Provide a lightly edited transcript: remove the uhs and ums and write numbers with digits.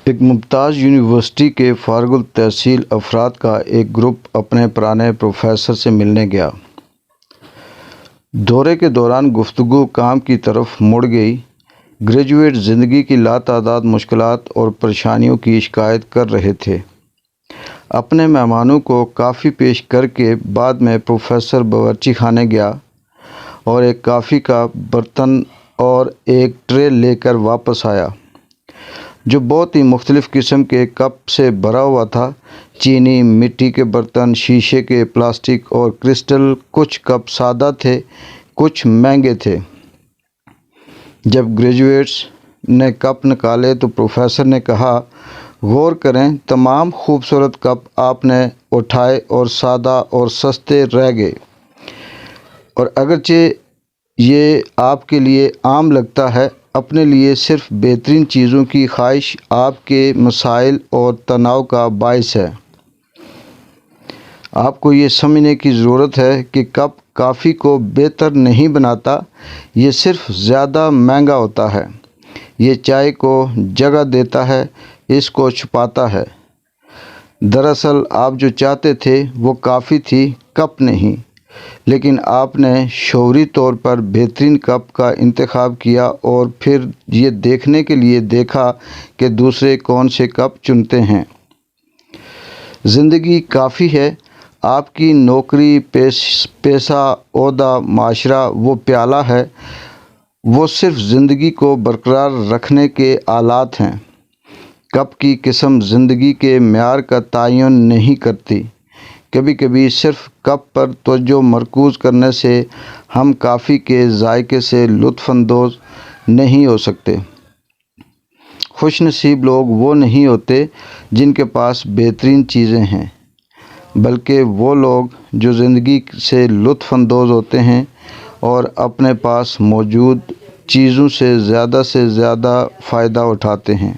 ایک ممتاز یونیورسٹی کے فارغ التحصیل افراد کا ایک گروپ اپنے پرانے پروفیسر سے ملنے گیا۔ دورے کے دوران گفتگو کام کی طرف مڑ گئی۔ گریجویٹ زندگی کی لاتعداد مشکلات اور پریشانیوں کی شکایت کر رہے تھے۔ اپنے مہمانوں کو کافی پیش کر کے بعد میں پروفیسر باورچی خانے گیا اور ایک کافی کا برتن اور ایک ٹرے لے کر واپس آیا، جو بہت ہی مختلف قسم کے کپ سے بھرا ہوا تھا۔ چینی، مٹی کے برتن، شیشے کے، پلاسٹک اور کرسٹل۔ کچھ کپ سادہ تھے، کچھ مہنگے تھے۔ جب گریجویٹس نے کپ نکالے تو پروفیسر نے کہا، غور کریں، تمام خوبصورت کپ آپ نے اٹھائے اور سادہ اور سستے رہ گئے، اور اگرچہ یہ آپ کے لیے عام لگتا ہے، اپنے لیے صرف بہترین چیزوں کی خواہش آپ کے مسائل اور تناؤ کا باعث ہے۔ آپ کو یہ سمجھنے کی ضرورت ہے کہ کپ کافی کو بہتر نہیں بناتا، یہ صرف زیادہ مہنگا ہوتا ہے۔ یہ چائے کو جگہ دیتا ہے، اس کو چھپاتا ہے۔ دراصل آپ جو چاہتے تھے وہ کافی تھی، کپ نہیں، لیکن آپ نے شعوری طور پر بہترین کپ کا انتخاب کیا اور پھر یہ دیکھنے کے لیے دیکھا کہ دوسرے کون سے کپ چنتے ہیں۔ زندگی کافی ہے، آپ کی نوکری، پیشہ، عہدہ، معاشرہ وہ پیالہ ہے، وہ صرف زندگی کو برقرار رکھنے کے آلات ہیں۔ کپ کی قسم زندگی کے معیار کا تعین نہیں کرتی۔ کبھی کبھی صرف کپ پر توجہ مرکوز کرنے سے ہم کافی کے ذائقے سے لطف اندوز نہیں ہو سکتے۔ خوش نصیب لوگ وہ نہیں ہوتے جن کے پاس بہترین چیزیں ہیں، بلکہ وہ لوگ جو زندگی سے لطف اندوز ہوتے ہیں اور اپنے پاس موجود چیزوں سے زیادہ فائدہ اٹھاتے ہیں۔